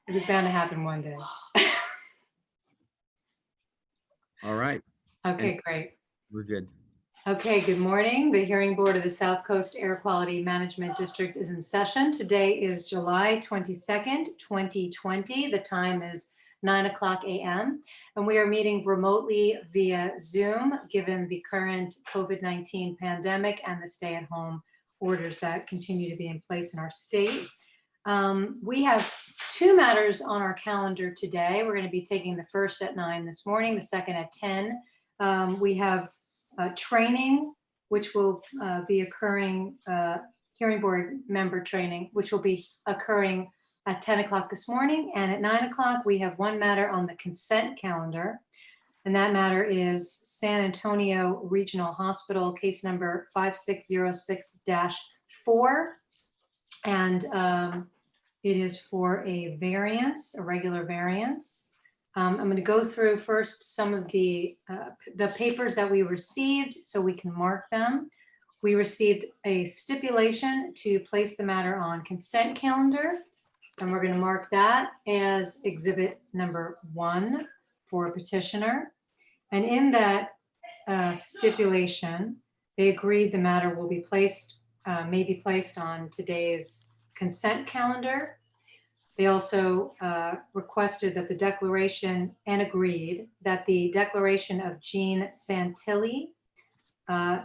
It was bound to happen one day. All right, Okay, great. we're good. Okay, good morning. The hearing board of the South Coast Air Quality Management District is in session. Today is July 22nd, 2020. The time is 9:00 a.m. and we are meeting remotely via Zoom, given the current COVID-19 pandemic and the stay-at-home orders that continue to be in place in our state. We have two matters on our calendar today. We're going to be taking the first at 9 this morning, the second at 10. We have training, which will be occurring, hearing board member training, which will be occurring at 10 o'clock this morning. And at 9 o'clock, we have one matter on the consent calendar. And that matter is San Antonio Regional Hospital, case number 5606-4. And it is for a variance, a regular variance. I'm going to go through first some of the papers that we received so we can mark them. We received a stipulation to place the matter on consent calendar, and we're going to mark that as exhibit number 1 for petitioner. And in that stipulation, they agreed the matter will be placed, may be placed on today's consent calendar. They also requested that the declaration and agreed that the declaration of Jean Santilli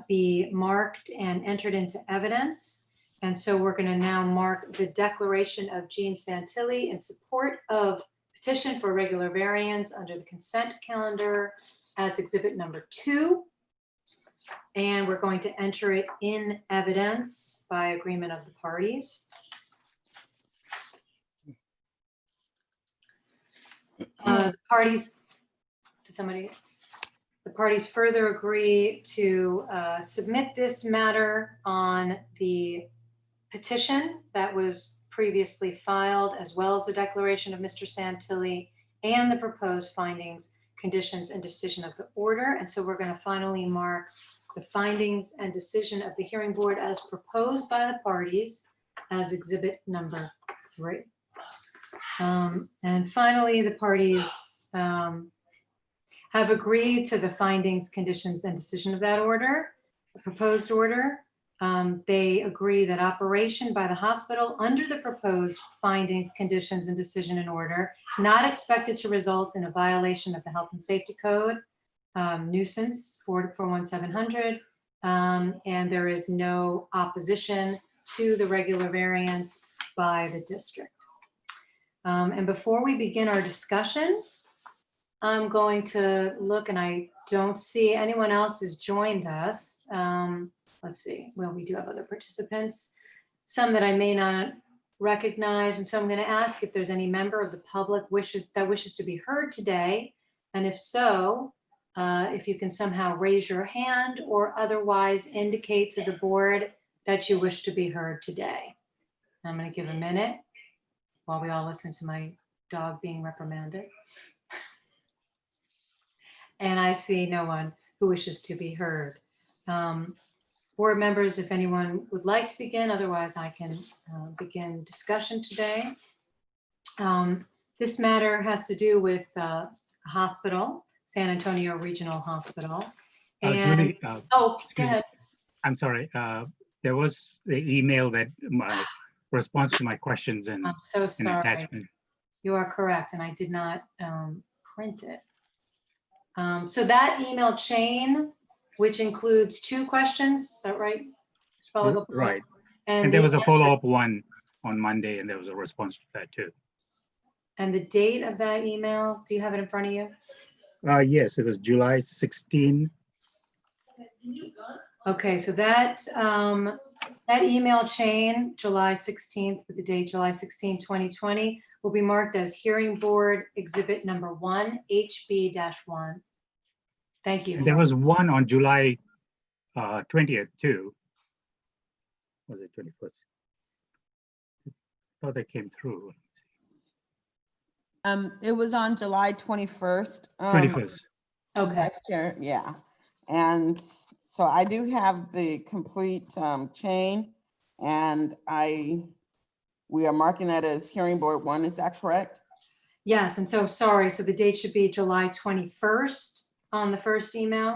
be marked and entered into evidence. And so we're going to now mark the declaration of Jean Santilli in support of petition for regular variance under the consent calendar as exhibit number 2. And we're going to enter it in evidence by agreement of the parties. The parties further agree to submit this matter on the petition that was previously filed, as well as the declaration of Mr. Santilli and the proposed findings, conditions, and decision of the order. And so we're going to finally mark the findings and decision of the hearing board as proposed by the parties as exhibit number 3. And finally, the parties have agreed to the findings, conditions, and decision of that order, the proposed order. They agree that operation by the hospital under the proposed findings, conditions, and decision and order is not expected to result in a violation of the Health and Safety Code, nuisance 41700, and there is no opposition to the regular variance by the district. And before we begin our discussion, I'm going to look, and I don't see anyone else has joined us. Let's see, well, we do have other participants, some that I may not recognize. And so I'm going to ask if there's any member of the public wishes to be heard today. And if so, if you can somehow raise your hand or otherwise indicate to the board that you wish to be heard today. I'm going to give a minute while we all listen to my dog being reprimanded. And I see no one who wishes to be heard. Board members, if anyone would like to begin, otherwise I can begin discussion today. This matter has to do with a hospital, San Antonio Regional Hospital. And, Judy, oh, go ahead. I'm sorry. There was the email that my response to my questions and I'm so sorry. attachment. You are correct, and I did not print it. So that email chain, which includes 2 questions, is that right? Right. And And there was a follow-up one on Monday, and there was a response to that too. And the date of that email, do you have it in front of you? Yes, it was July 16. Okay, so that that email chain, July 16th, with the date July 16, 2020, will be marked as hearing board exhibit number 1, HB-1. Thank you. And there was one on July 20th too. Was it 21st? I thought that came through. It was on July 21st. 21st. Okay. Vice Chair, yeah. And so I do have the complete chain, and we are marking that as hearing board 1. Is that correct? Yes, and so sorry, so the date should be July 21st on the first email?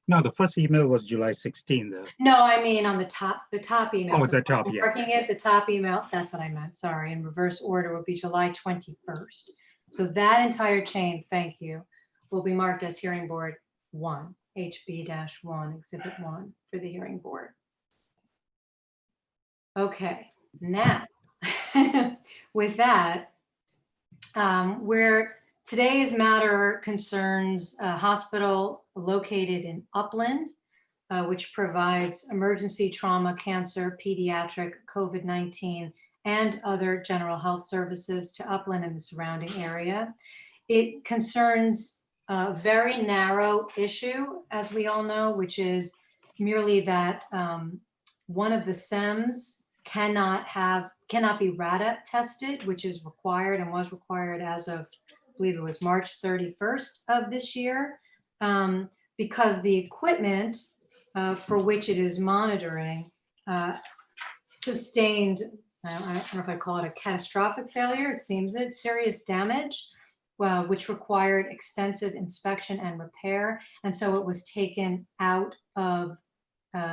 No, the first email was July 16th. No, I mean on the top email. Oh, So the top, yeah. marking it, the top email, that's what I meant, sorry, in reverse order would be July 21st. So that entire chain, thank you, will be marked as hearing board 1, HB-1, exhibit 1 for the hearing board. Okay, now, with that, where today's matter concerns a hospital located in Upland, which provides emergency trauma, cancer, pediatric, COVID-19, and other general health services to Upland and the surrounding area. It concerns a very narrow issue, as we all know, which is merely that one of the SEMs cannot be RADA tested, which is required and was required as of, I believe it was March 31st of this year, because the equipment for which it is monitoring sustained, I don't know if I call it a catastrophic failure, it seems it, serious damage, which required extensive inspection and repair. And so it was taken out of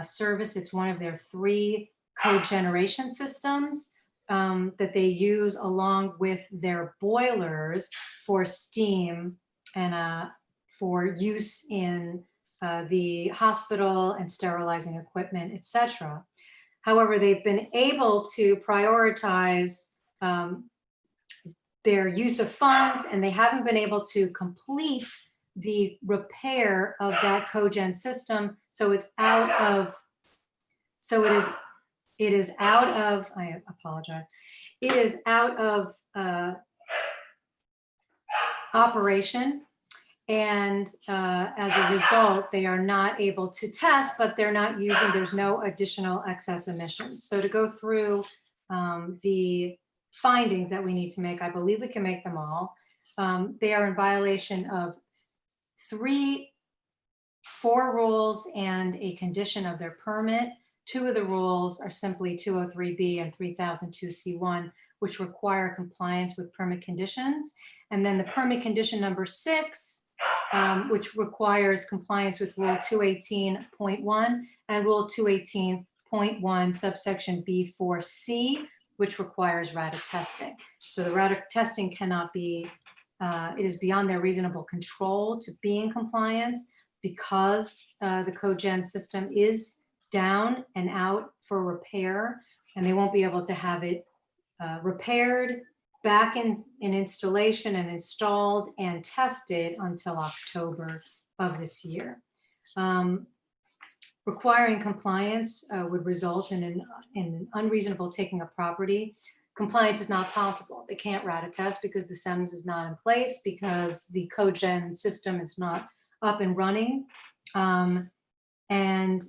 service. It's one of their 3 cogeneration systems that they use along with their boilers for steam and for use in the hospital and sterilizing equipment, etc. However, they've been able to prioritize their use of funds, and they haven't been able to complete the repair of that cogen system. So it's out of, it is out of, I apologize. It is out of operation. And as a result, they are not able to test, but they're not using, there's no additional excess emissions. So to go through the findings that we need to make, I believe we can make them all. They are in violation of 4 rules and a condition of their permit. 2 of the rules are simply 203B and 3002C1, which require compliance with permit conditions. And then the permit condition number 6, which requires compliance with Rule 218.1 and Rule 218.1 subsection B4C, which requires RADA testing. So the RADA testing cannot be, it is beyond their reasonable control to be in compliance because the cogen system is down and out for repair, and they won't be able to have it repaired, back in installation and installed and tested until October of this year. Requiring compliance would result in an unreasonable taking of property. Compliance is not possible. They can't RADA test because the SEMS is not in place, because the cogen system is not up and running. And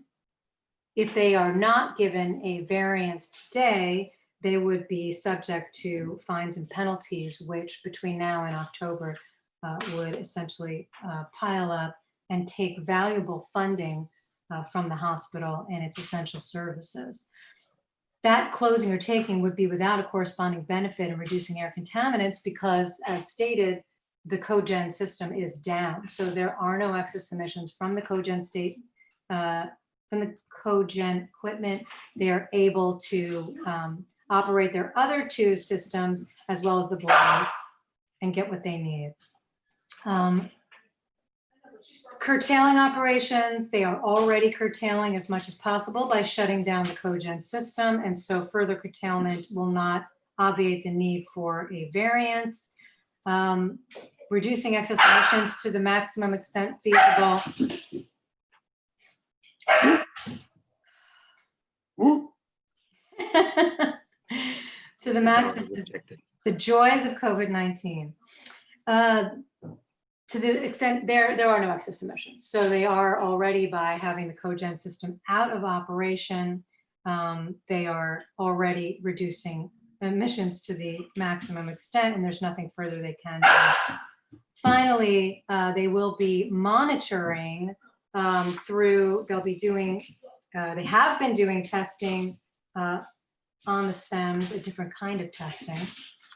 if they are not given a variance today, they would be subject to fines and penalties, which between now and October would essentially pile up and take valuable funding from the hospital and its essential services. That closing or taking would be without a corresponding benefit in reducing air contaminants because, as stated, the cogen system is down. So there are no excess emissions from the cogen from the cogen equipment. They are able to operate their other 2 systems as well as the boilers and get what they need. Curtailing operations, they are already curtailing as much as possible by shutting down the cogen system, and so further curtailment will not obviate the need for a variance. Reducing excess emissions to the maximum extent feasible. To the max, this is the joys of COVID-19. To the extent there are no excess emissions. So they are already, by having the cogen system out of operation, they are already reducing emissions to the maximum extent, and there's nothing further they can do. Finally, they will be monitoring they'll be doing, they have been doing testing on the SEMS, a different kind of testing,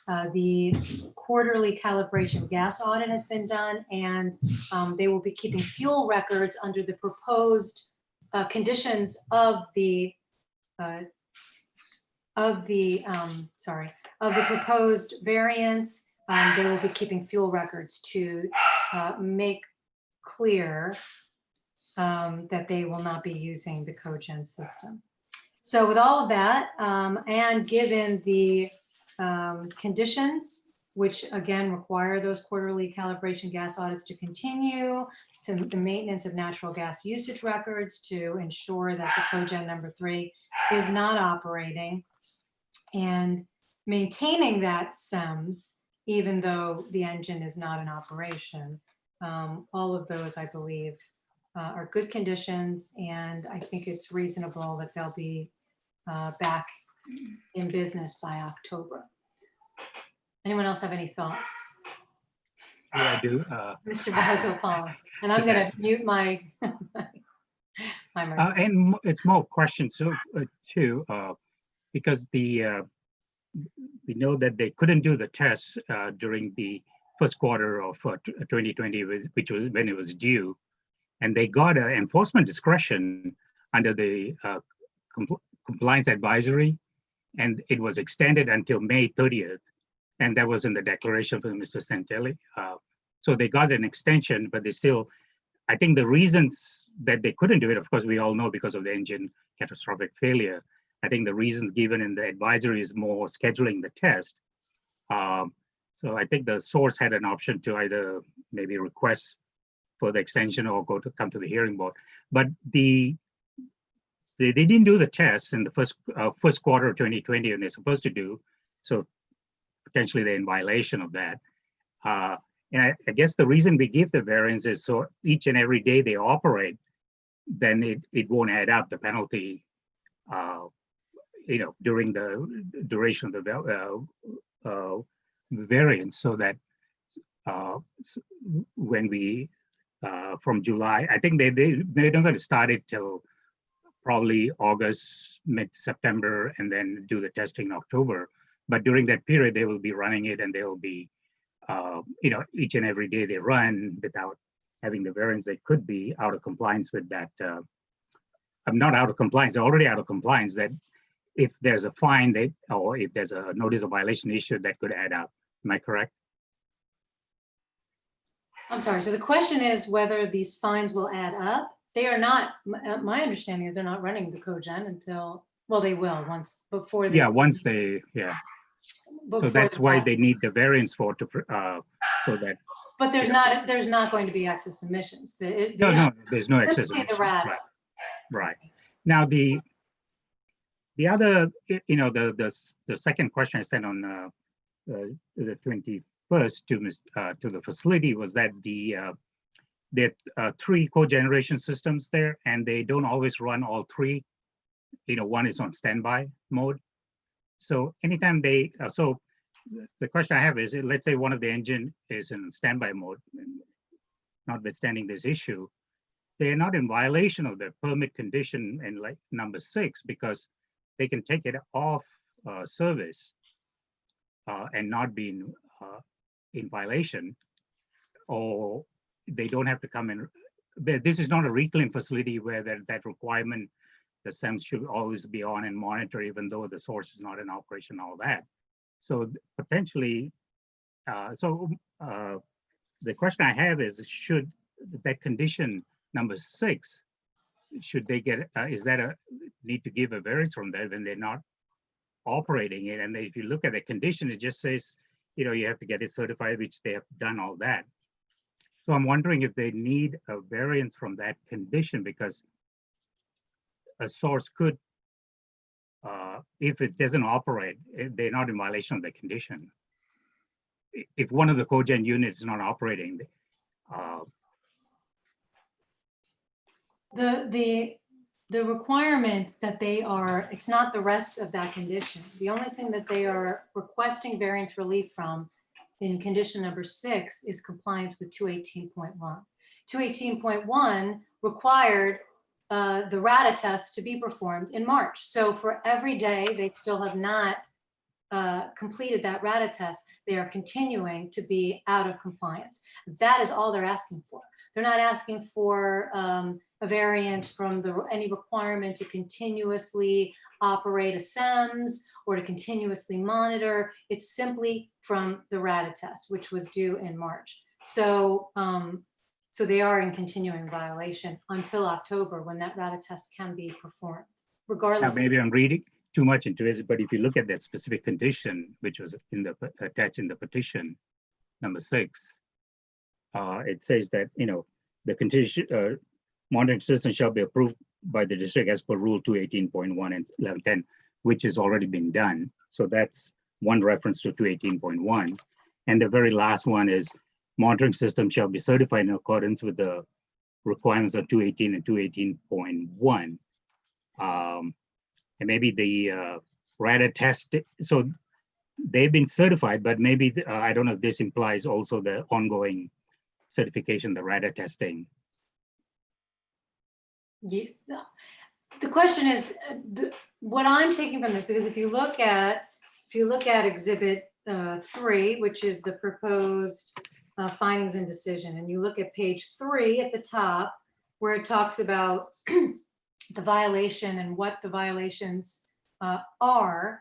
The quarterly calibration gas audit has been done, and they will be keeping fuel records under the proposed conditions of the proposed variance. They will be keeping fuel records to make clear that they will not be using the cogen system. So with all of that, and given the conditions, which again require those quarterly calibration gas audits to continue, to the maintenance of natural gas usage records to ensure that the cogen number 3 is not operating, and maintaining that SEMS, even though the engine is not in operation. All of those, I believe, are good conditions, and I think it's reasonable that they'll be back in business by October. Anyone else have any thoughts? Yeah, I do. Mr. Bhagopal, and I'm going to mute my mic. And it's more questions too, because we know that they couldn't do the tests during the first quarter of 2020, which was when it was due, and they got an enforcement discretion under the compliance advisory, and it was extended until May 30th, and that was in the declaration from Mr. Santelli. So they got an extension, but they still, I think the reasons that they couldn't do it, of course, we all know because of the engine catastrophic failure. I think the reasons given in the advisory is more scheduling the test. So I think the source had an option to either maybe request for the extension or come to the hearing board. But they didn't do the tests in the first quarter of 2020, and they're supposed to do. So potentially they're in violation of that. And I guess the reason we give the variance is so each and every day they operate, then it won't add up the penalty, during the duration of the variance, so that when we from July, I think they're not going to start it till probably August, mid-September, and then do the testing in October. But during that period, they will be running it, and they will be, each and every day they run without having the variance. They could be out of compliance with that. I'm not out of compliance, they're already out of compliance. That if there's a fine, or if there's a notice of violation issued, that could add up. Am I correct? I'm sorry, so the question is whether these fines will add up. They are not, my understanding is they're not running the cogen until, well, they will before they. Yeah, once they, yeah. So that's why they need the variance so that. But there's not going to be excess emissions. No, there's no excess emissions. Right. Now the other, the second question I sent on the 21st to the facility was that there are 3 cogeneration systems there, and they don't always run all 3. One is on standby mode. So anytime so the question I have is, let's say one of the engine is in standby mode, notwithstanding this issue, they're not in violation of the permit condition in like number 6, because they can take it off service and not be in violation, or they don't have to come in. This is not a reclaim facility where that requirement, the SEMS should always be on and monitor, even though the source is not in operation, all that. So potentially, the question I have is, should that condition number 6, should they get, is that a need to give a variance from that when they're not operating it? And if you look at the condition, it just says, you have to get it certified, which they have done all that. So I'm wondering if they need a variance from that condition, because a source could, if it doesn't operate, they're not in violation of the condition. If one of the cogen units is not operating, the requirement that it's not the rest of that condition. The only thing that they are requesting variance relief from in condition number 6 is compliance with 218.1. 218.1 required the RADA test to be performed in March. So for every day, they still have not completed that RADA test, they are continuing to be out of compliance. That is all they're asking for. They're not asking for a variance from any requirement to continuously operate a SEMS or to continuously monitor. It's simply from the RADA test, which was due in March. So, so they are in continuing violation until October, when that RADA test can be performed, Now, regardless. maybe I'm reading too much into it, but if you look at that specific condition, which was in the attached in the petition, number 6, it says that, you know, the condition monitoring system shall be approved by the district as per Rule 218.1 and 1110, which has already been done. So that's one reference to 218.1. And the very last one is monitoring system shall be certified in accordance with the requirements of 218 and 218.1. And maybe the RADA test, so they've been certified, but maybe, I don't know if this implies also the ongoing certification, the RADA testing. Yeah. The question is, what I'm taking from this, because if you look at Exhibit 3, which is the proposed findings and decision, and you look at page 3 at the top, where it talks about the violation and what the violations are,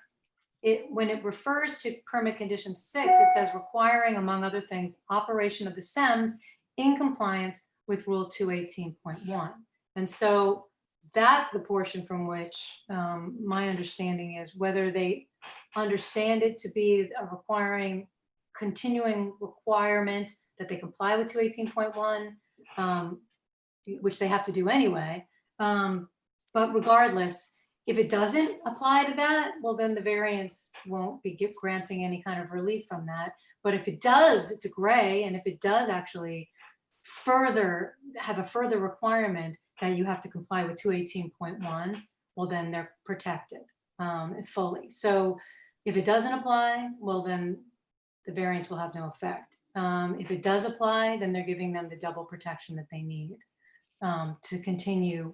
when it refers to permit condition 6, it says requiring, among other things, operation of the SEMS in compliance with Rule 218.1. And so that's the portion from which my understanding is whether they understand it to be a continuing requirement that they comply with 218.1, which they have to do anyway. But regardless, if it doesn't apply to that, well, then the variance won't be granting any kind of relief from that. But if it does, it's a gray. And if it does actually have a further requirement that you have to comply with 218.1, well, then they're protected fully. So if it doesn't apply, well, then the variance will have no effect. If it does apply, then they're giving them the double protection that they need to continue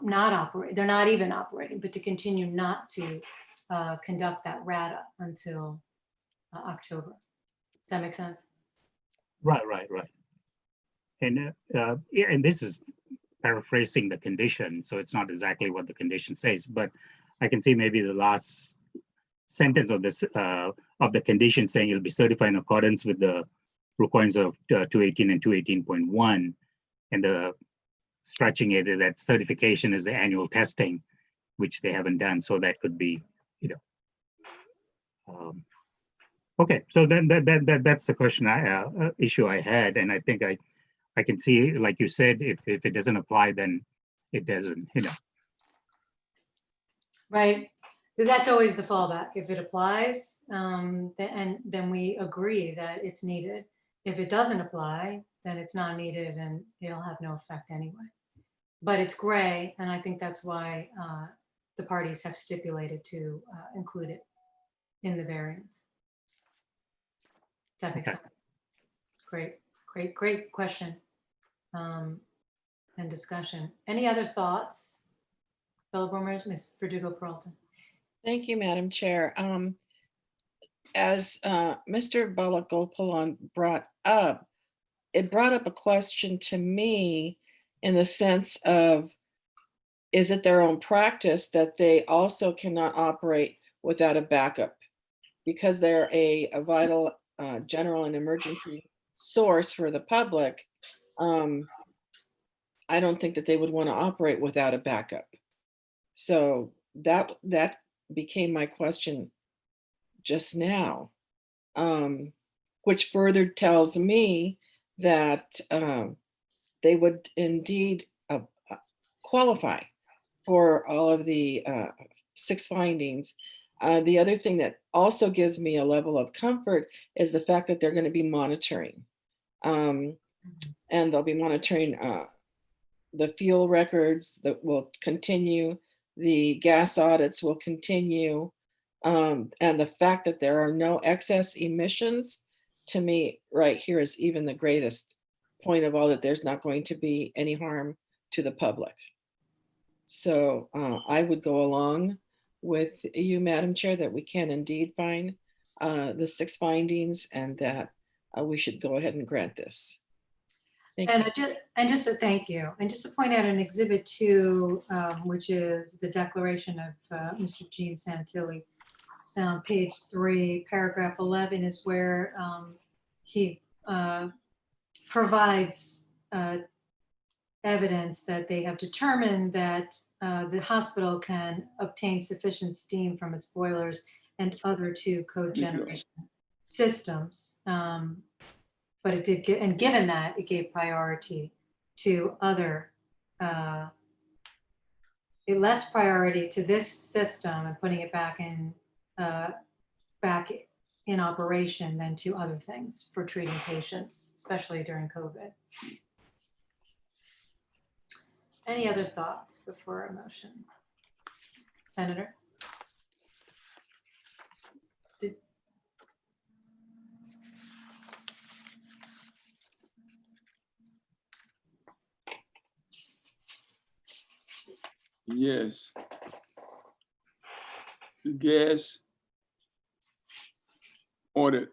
not operate. They're not even operating, but to continue not to conduct that RADA until October. Does that make sense? Right. And yeah, and this is paraphrasing the condition, so it's not exactly what the condition says, but I can see maybe the last sentence of this of the condition saying it'll be certified in accordance with the requirements of 218 and 218.1, and the stretching it, that certification is the annual testing, which they haven't done. So that could be, you know. Okay, so then that's the question issue I had, and I think I can see, like you said, if it doesn't apply, then it doesn't, you know. Right. That's always the fallback. If it applies, then we agree that it's needed. If it doesn't apply, then it's not needed and it'll have no effect anyway. But it's gray, and I think that's why the parties have stipulated to include it in the variance. That makes sense. Great question and discussion. Any other thoughts, fellow board members? Ms. Verdugo-Peralta. Thank you, Madam Chair. As Mr. Balagopalan brought up, it brought up a question to me in the sense of, is it their own practice that they also cannot operate without a backup? Because they're a vital general and emergency source for the public, I don't think that they would want to operate without a backup. So that became my question just now, which further tells me that they would indeed qualify for all of the 6 findings. The other thing that also gives me a level of comfort is the fact that they're going to be monitoring. And they'll be monitoring the fuel records that will continue, the gas audits will continue, and the fact that there are no excess emissions, to me right here is even the greatest point of all, that there's not going to be any harm to the public. So I would go along with you, Madam Chair, that we can indeed find the 6 findings and that we should go ahead and grant this. Thank you. And just to thank you, and just to point out in Exhibit 2, which is the declaration of Mr. Gene Santilli, page 3, paragraph 11 is where he provides evidence that they have determined that the hospital can obtain sufficient steam from its boilers and other 2 cogeneration systems. But it did and given that, it gave priority to other, less priority to this system and putting it back in operation than to other things for treating patients, especially during COVID. Any other thoughts before a motion? Senator? Yes. The gas audit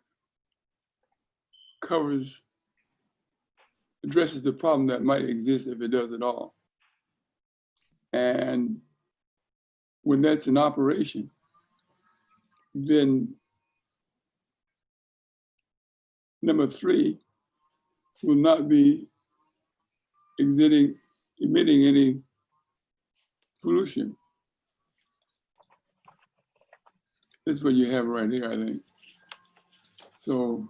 addresses the problem that might exist if it does at all. And when that's in operation, then number 3 will not be emitting any pollution. This is what you have right here, I think. So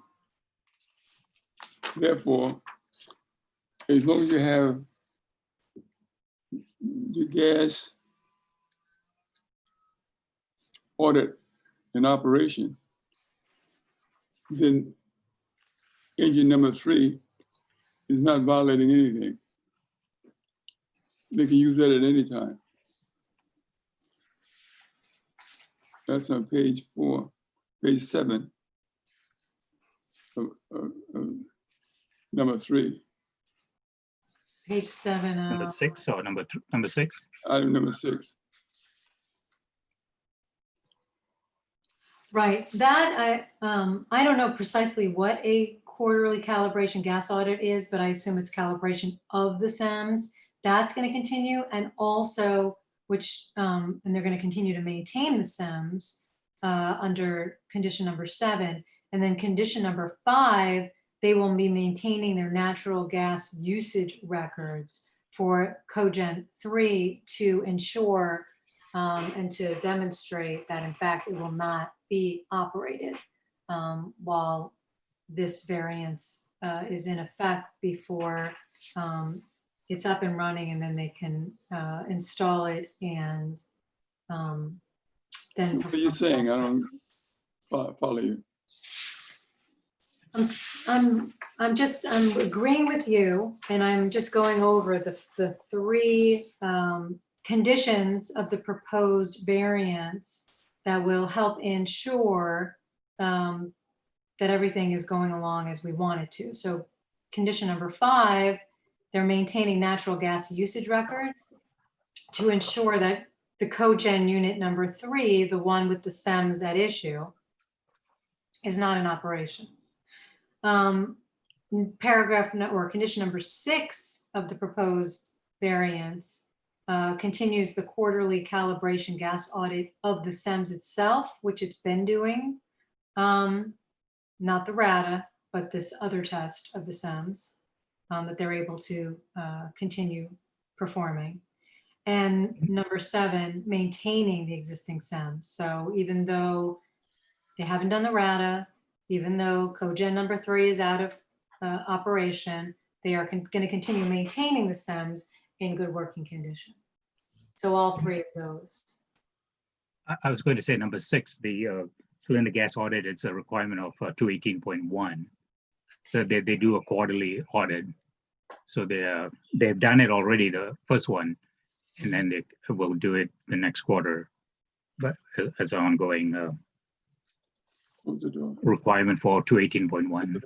therefore, as long as you have the gas audit in operation, then engine number 3 is not violating anything. They can use that at any time. That's on page 7 of number 3. Page 7. Number 6 or number 6? Item number 6. Right, that I don't know precisely what a quarterly calibration gas audit is, but I assume it's calibration of the SEMS. That's going to continue, and also and they're going to continue to maintain the SEMS under condition number 7, and then condition number 5, they will be maintaining their natural gas usage records for Cogen 3 to ensure and to demonstrate that in fact it will not be operated while this variance is in effect before it's up and running, and then they can install it and then. What are you saying? I don't follow you. I'm agreeing with you, and I'm just going over the 3 conditions of the proposed variance that will help ensure that everything is going along as we want it to. So condition number 5, they're maintaining natural gas usage records to ensure that the cogen unit number 3, the one with the SEMS at issue, is not in operation. Paragraph or condition number 6 of the proposed variance continues the quarterly calibration gas audit of the SEMS itself, which it's been doing, not the RADA, but this other test of the SEMS that they're able to continue performing. And number 7, maintaining the existing SEMS. So even though they haven't done the RADA, even though cogen number 3 is out of operation, they are going to continue maintaining the SEMS in good working condition. So all 3 of those. I was going to say number 6, the cylinder gas audit, it's a requirement of 218.1. So they do a quarterly audit. So they've done it already, the first one, and then they will do it the next quarter, but as an ongoing requirement for 218.1.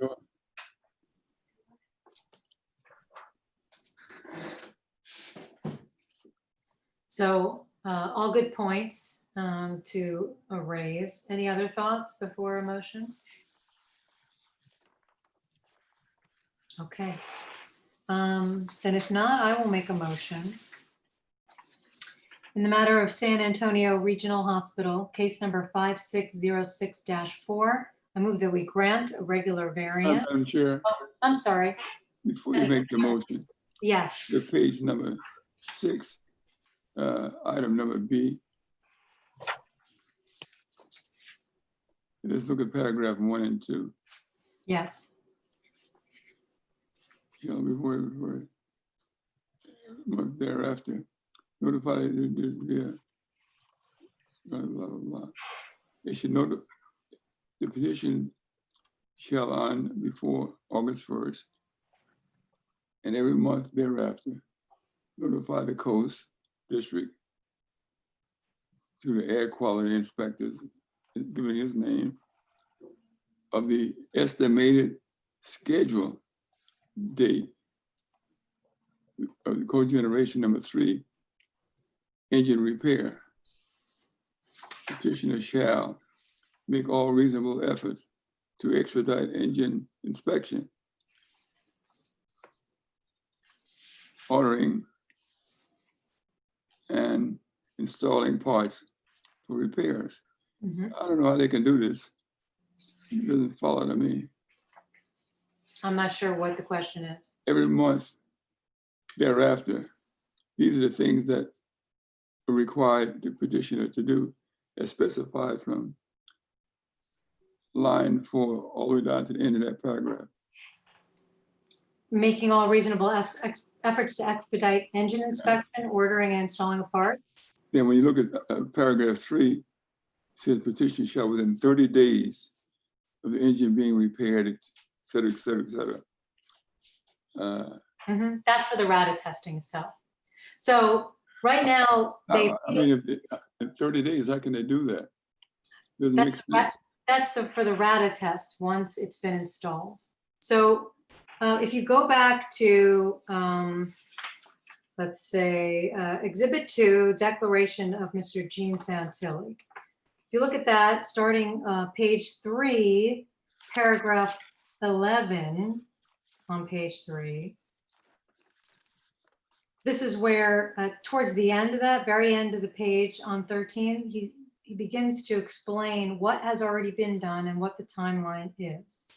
So all good points. to raise. Any other thoughts before a motion? Okay. Then if not, I will make a motion. In the matter of San Antonio Regional Hospital, case number 5606-4, I move that we grant a regular variance. Madam Chair, I'm sorry. before you make the motion, Yes, the page number 6, item number B. Let's look at paragraph 1 and 2. yes. Before month thereafter, notify the blah, blah, blah, blah. They should note the petition shall on before August 1st and every month thereafter notify the coast district to the air quality inspectors, giving his name, of the estimated schedule date of the cogeneration number 3 engine repair. Petitioner shall make all reasonable efforts to expedite engine inspection, ordering and installing parts for repairs. Mhm. I don't know how they can do this. It doesn't follow to me. I'm not sure what the question is. Every month thereafter, these are the things that are required the petitioner to do, as specified from line 4 all the way down to the end of that paragraph. Making all reasonable efforts to expedite engine inspection, ordering and installing of parts. Then when you look at paragraph 3, it says petition shall within 30 days of the engine being repaired, et cetera, et cetera, et cetera. That's for the RADA testing itself. So right now, they. I mean, in 30 days, how can they do that? Doesn't make sense. That's for the RADA test once it's been installed. So if you go back to, let's say, Exhibit 2, Declaration of Mr. Gene Santilli. If you look at that, starting page 3, paragraph 11 on page 3, this is where towards the end of that, very end of the page on 13, he begins to explain what has already been done and what the timeline is.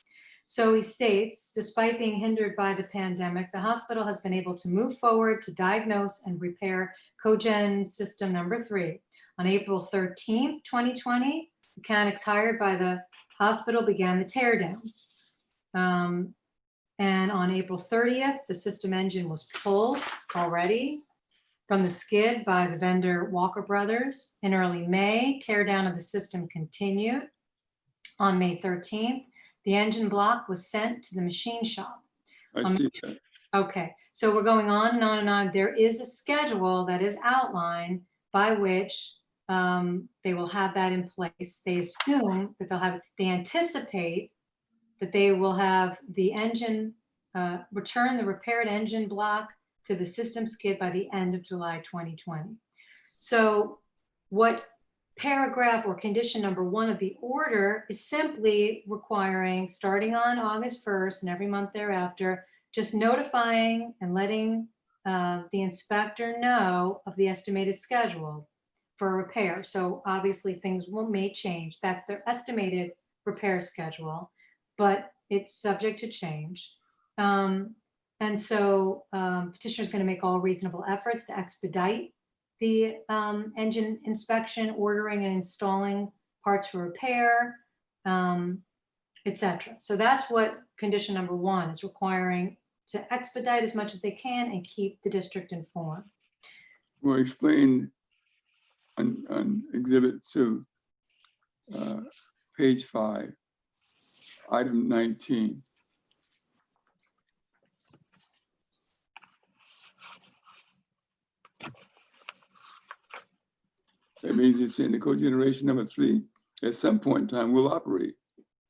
So he states, despite being hindered by the pandemic, the hospital has been able to move forward to diagnose and repair cogen system number 3. On April 13th, 2020, mechanics hired by the hospital began the teardown. And on April 30th, the system engine was pulled already from the skid by the vendor Walker Brothers. In early May, teardown of the system continued. On May 13th, the engine block was sent to the machine shop. I see that. Okay, so we're going on and on and on. There is a schedule that is outlined by which they will have that in place. They assume that they anticipate that they will have the engine, return the repaired engine block to the system skid by the end of July 2020. So what paragraph or condition number 1 of the order is simply requiring, starting on August 1st and every month thereafter, just notifying and letting the inspector know of the estimated schedule for repair. So obviously things may change. That's their estimated repair schedule, but it's subject to change. And so petitioner is going to make all reasonable efforts to expedite the engine inspection, ordering and installing parts for repair, etc. So that's what condition number 1 is, requiring to expedite as much as they can and keep the district informed. Well, explain on Exhibit 2, page 5, item 19. That means it's saying the cogeneration number 3 at some point in time will operate.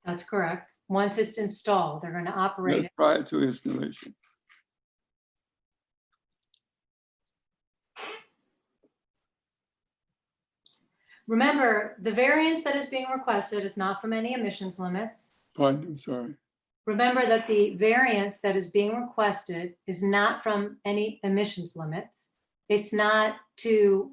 That's correct. Once it's installed, they're going to operate That's it. prior to installation. Remember, the variance that is being requested is not from any emissions limits. Pardon, I'm sorry. Remember that the variance that is being requested is not from any emissions limits. It's not to,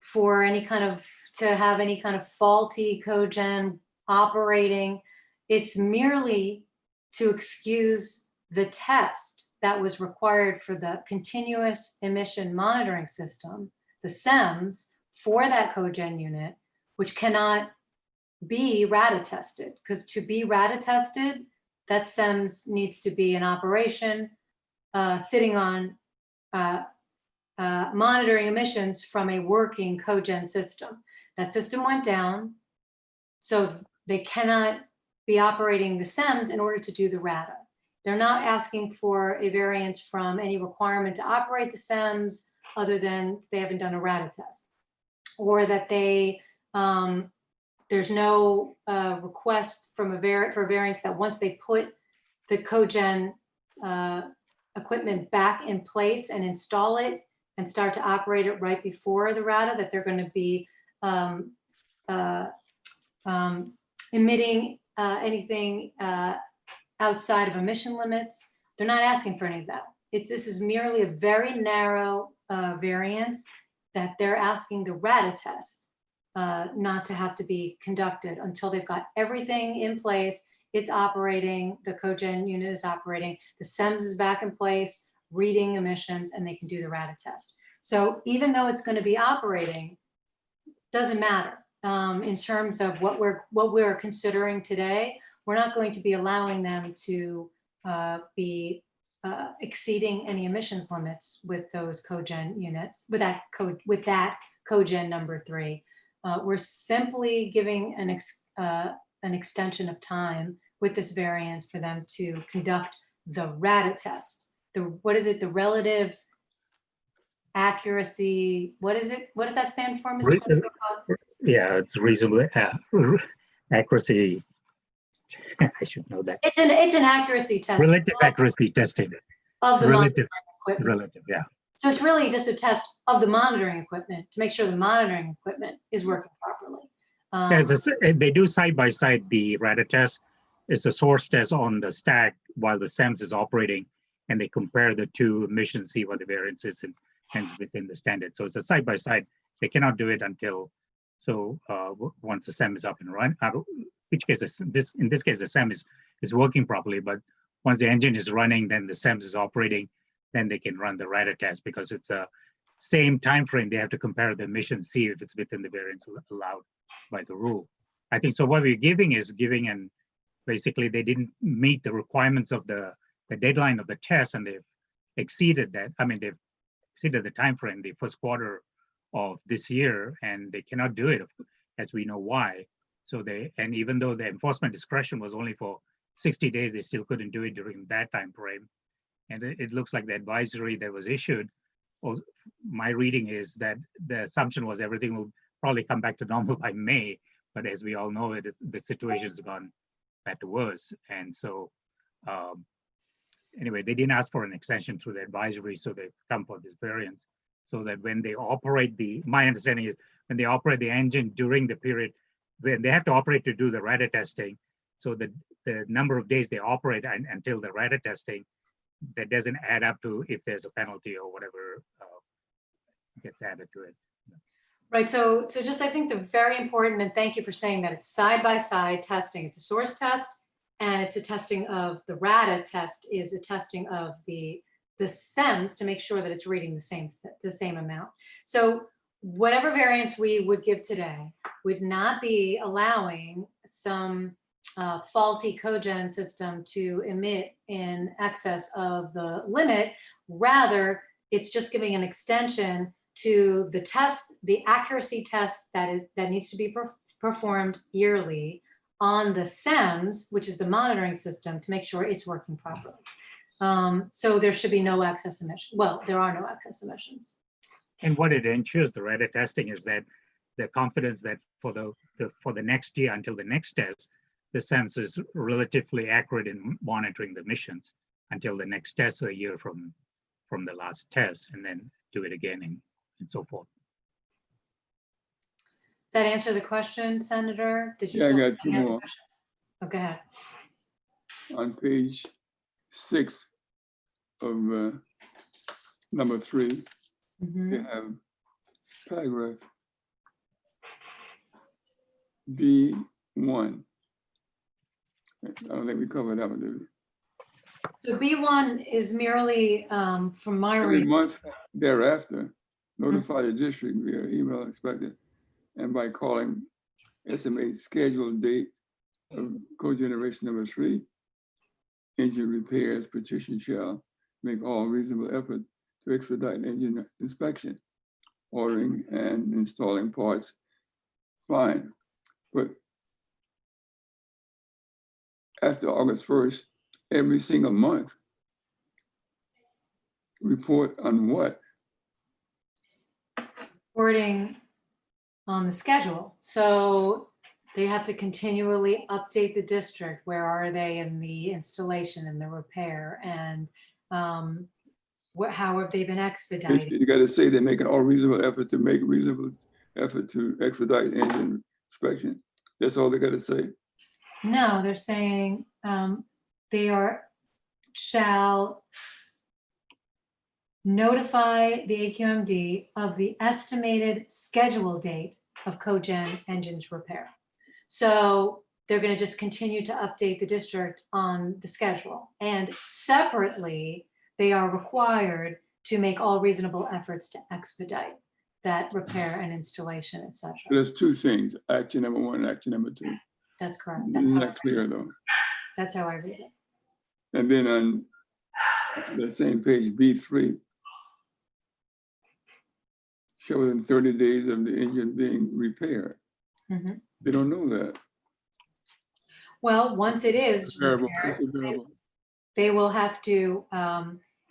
for any kind of, to have any kind of faulty cogen operating. It's merely to excuse the test that was required for the continuous emission monitoring system, the SEMS, for that cogen unit, which cannot be RADA tested, because to be RADA tested, that SEMS needs to be in operation, sitting on monitoring emissions from a working cogen system. That system went down, so they cannot be operating the SEMS in order to do the RADA. They're not asking for a variance from any requirement to operate the SEMS other than they haven't done a RADA test, or that they, there's no request from for a variance that once they put the cogen equipment back in place and install it and start to operate it right before the RADA, that they're going to be emitting anything outside of emission limits. They're not asking for any of that. This is merely a very narrow variance that they're asking the RADA test not to have to be conducted until they've got everything in place. It's operating, the cogen unit is operating, the SEMS is back in place, reading emissions, and they can do the RADA test. So even though it's going to be operating, doesn't matter in terms of what we're considering today. We're not going to be allowing them to be exceeding any emissions limits with those cogen units, with that cogen number 3. We're simply giving an extension of time with this variance for them to conduct the RADA test. What is it? The relative accuracy. What is it? What does that stand for, Mr. Yeah, it's reasonable accuracy. I should know that. It's an accuracy test. Relative accuracy testing. Of the relative, equipment. relative, yeah. So it's really just a test of the monitoring equipment to make sure the monitoring equipment is working properly. They do side by side the RADA test. It's a source test on the stack while the SEMS is operating, and they compare the two emissions, see what the variance is, and hence within the standard. So it's a side by side. They cannot do it until once the SEM is up and running. Which case, in this case, the SEM is working properly. But once the engine is running, then the SEMS is operating. Then they can run the RADA test because it's a same time frame. They have to compare the emissions, see if it's within the variance allowed by the rule. I think so. What we're giving is and basically they didn't meet the requirements of the deadline of the test, and they've exceeded that. I mean, they've exceeded the time frame, the first quarter of this year, and they cannot do it, as we know why. So and even though the enforcement discretion was only for 60 days, they still couldn't do it during that time frame. And it looks like the advisory that was issued, my reading is that the assumption was everything will probably come back to normal by May. But as we all know, the situation has gone back to worse. And so anyway, they didn't ask for an extension through the advisory, so they've come for this variance. So that when they operate my understanding is when they operate the engine during the period, when they have to operate to do the RADA testing, so the number of days they operate until the RADA testing, that doesn't add up to if there's a penalty or whatever gets added to it. Right, so just I think the very important, and thank you for saying that, it's side-by-side testing. It's a source test, and it's a testing of the RADA test is a testing of the SEMS to make sure that it's reading the same amount. So whatever variance we would give today would not be allowing some faulty cogen system to emit in excess of the limit. Rather, it's just giving an extension to the test, the accuracy test that needs to be performed yearly on the SEMS, which is the monitoring system, to make sure it's working properly. So there should be no excess emission. Well, there are no excess emissions. And what it ensures, the RADA testing, is that the confidence that for the next year until the next test, the SEMS is relatively accurate in monitoring the emissions until the next test, a year from the last test, and then do it again and so forth. Does that answer the question, Senator? Did you Yeah, I still got have two any other more. questions? Oh, go ahead. On page 6 of number 3, Mhm. you have paragraph B1. I don't think we covered that one, did we? So B1 is merely, from my Every reading, month thereafter, notify the district via email expected and by calling estimate scheduled date of cogeneration number 3. Engine repairs petition shall make all reasonable effort to expedite engine inspection, ordering and installing parts. Fine, but after August 1st, every single month, report on what? reporting on the schedule. So they have to continually update the district. Where are they in the installation and the repair? And how have they been expedited? You got to say they're making all reasonable effort to make reasonable effort to expedite engine inspection. That's all they got to say. No, they're saying shall notify the AQMD of the estimated schedule date of cogen engines repair. So they're going to just continue to update the district on the schedule. And separately, they are required to make all reasonable efforts to expedite that repair and installation, et cetera. There's two things, action number 1 and action number 2. That's correct. Isn't that clear though? That's how I read it. And then on the same page, B3, show within 30 days of the engine being repaired. Mhm. They don't know that. Well, once it is Variable, repaired, it's a variable. they will have to,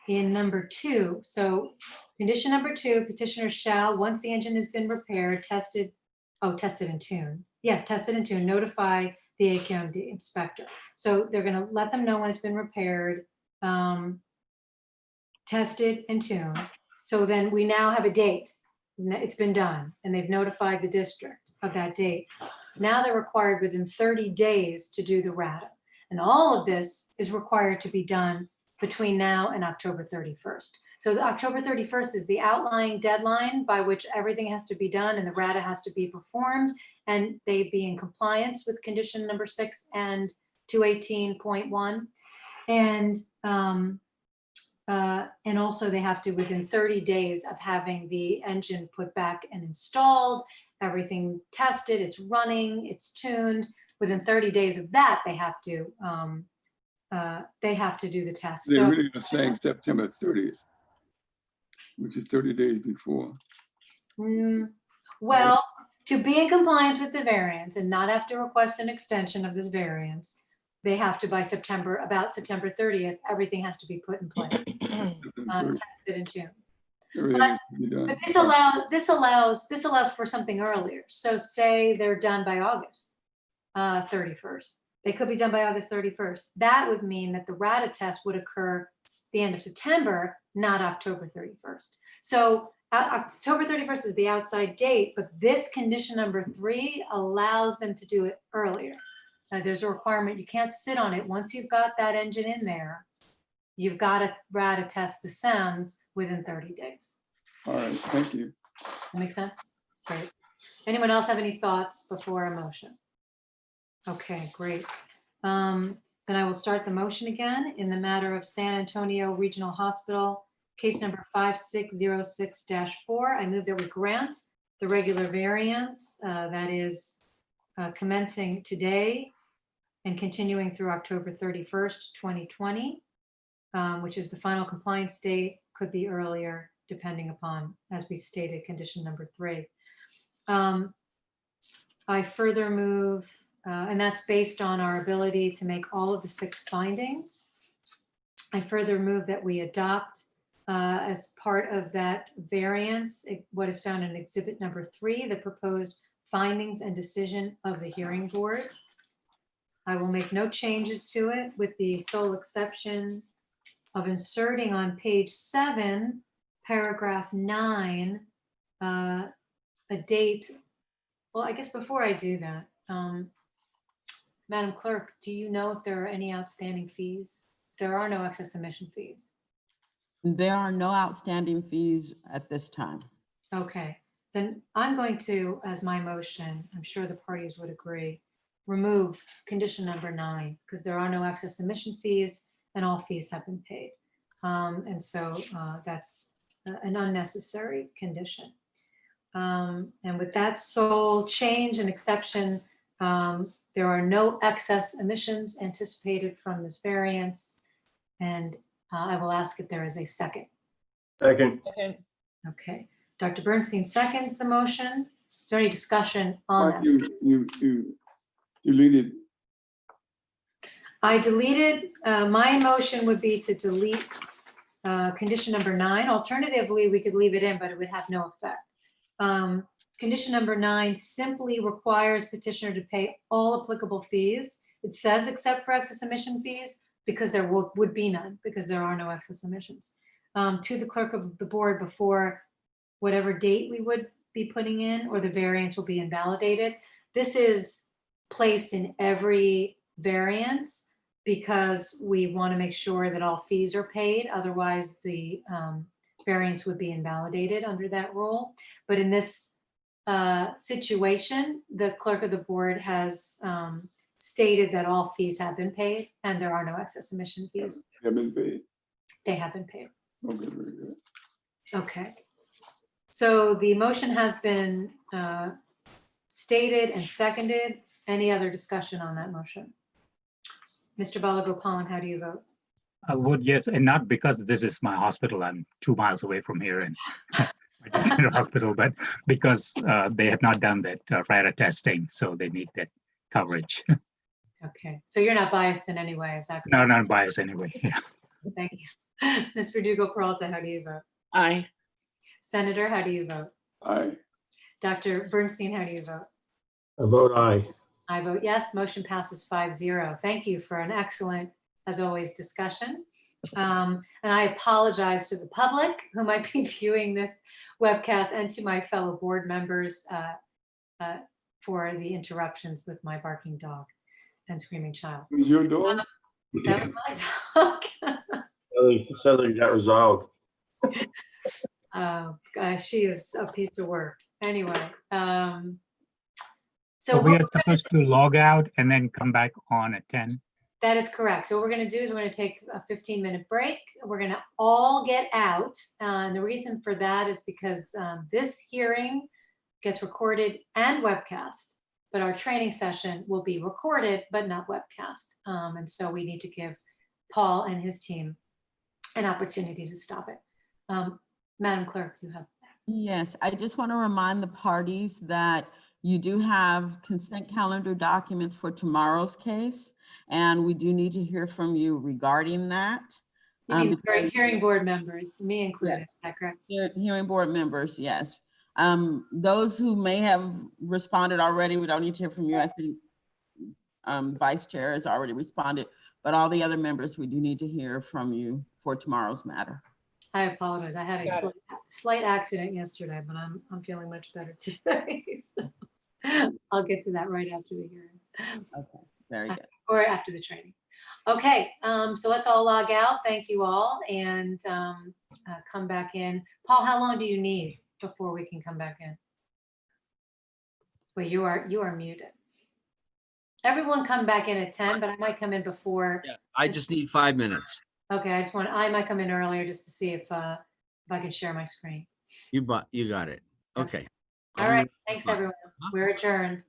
in number 2, so condition number 2, petitioner shall, once the engine has been repaired, tested and tuned. Yeah, tested and tuned, notify the AQMD inspector. So they're gonna let them know when it's been repaired, tested and tuned. So then we now have a date. It's been done and they've notified the district of that date. Now they're required within 30 days to do the RADA. And all of this is required to be done between now and October 31st. So the October 31st is the outlying deadline by which everything has to be done and the RADA has to be performed and they be in compliance with condition number 6 and 218.1. And also they have to, within 30 days of having the engine put back and installed, everything tested, it's running, it's tuned, within 30 days of that, they have to do the test. They're So, really saying September 30th, which is 30 days before. well, to be in compliance with the variance and not have to request an extension of this variance, they have to, by about September 30th, everything has to be put in place, tested and tuned. Everything has to be done. But this allows for something earlier. So say they're done by August 31st. They could be done by August 31st. That would mean that the RADA test would occur the end of September, not October 31st. So October 31st is the outside date, but this condition number 3 allows them to do it earlier. There's a requirement, you can't sit on it. Once you've got that engine in there, you've got to RADA test the SEMS within 30 days. All right, thank you. That makes sense? Great. Anyone else have any thoughts before a motion? Okay, great. Then I will start the motion again in the matter of San Antonio Regional Hospital, case number 5606-4. I move that we grant the regular variance that is commencing today and continuing through October 31st, 2020, which is the final compliance date, could be earlier, depending upon, as we stated, condition number 3. I further move, and that's based on our ability to make all of the 6 findings. I further move that we adopt as part of that variance, what is found in exhibit number 3, the proposed findings and decision of the hearing board. I will make no changes to it with the sole exception of inserting on page 7, paragraph 9, a date Well, I guess before I do that, Madam Clerk, do you know if there are any outstanding fees? There are no excess emission fees. There are no outstanding fees at this time. Okay, then I'm going to, as my motion, I'm sure the parties would agree, remove condition number 9, because there are no excess emission fees and all fees have been paid. And so that's an unnecessary condition. And with that sole change and exception, there are no excess emissions anticipated from this variance. And I will ask if there is a second. Second. Second. Okay, Dr. Bernstein seconds the motion. Is there any discussion on But that? you deleted, I deleted, my motion would be to delete condition number 9. Alternatively, we could leave it in, but it would have no effect. Condition number 9 simply requires petitioner to pay all applicable fees. It says except for excess emission fees, because there would be none, because there are no excess emissions. To the clerk of the board before whatever date we would be putting in, or the variance will be invalidated. This is placed in every variance because we want to make sure that all fees are paid. Otherwise, the variance would be invalidated under that rule. But in this situation, the clerk of the board has stated that all fees have been paid and there are no excess emission fees. have been paid. They have been paid. Okay, very good. Okay. So the motion has been stated and seconded. Any other discussion on that motion? Mr. Balagopalan, how do you vote? I would, yes, and not because this is my hospital. I'm 2 miles away from here and my center hospital, but because they have not done that RADA testing, so they need that coverage. Okay, so you're not biased in any way, is that No, correct? not biased anyway. Yeah. Thank you. Ms. Verdugo-Peralta, how do you vote? Aye. Senator, how do you vote? Aye. Dr. Bernstein, how do you vote? I vote aye. I vote yes, motion passes 5-0. Thank you for an excellent, as always, discussion. And I apologize to the public who might be viewing this webcast and to my fellow board members for the interruptions with my barking dog and screaming child. Is your dog? That was my dog. Southern got resolved. She is a piece of work. Anyway, so So we what are supposed to log out and then come back on at 10. that is correct. So what we're going to do is we're going to take a 15-minute break. We're going to all get out. And the reason for that is because this hearing gets recorded and webcast, but our training session will be recorded, but not webcast. And so we need to give Paul and his team an opportunity to stop it. Madam Clerk, you have. Yes, I just want to remind the parties that you do have consent calendar documents for tomorrow's case, and we do need to hear from you regarding that. You mean because- hearing board members, me included, Yes. is that correct? Hearing board members, yes. Those who may have responded already, we don't need to hear from you. I think Vice Chair has already responded, but all the other members, we do need to hear from you for tomorrow's matter. I apologize. I had a Got slight accident yesterday, but I'm feeling much better today. I'll get to that right after the hearing Okay, very good. or after the training. Okay, so let's all log out. Thank you all and come back in. Paul, how long do you need before we can come back in? Wait, you are muted. Everyone come back in at 10, but I might come in before. Yeah, I just need 5 minutes. Okay, I might come in earlier just to see if I can share my screen. You got it. Okay. All right, thanks everyone. We're adjourned.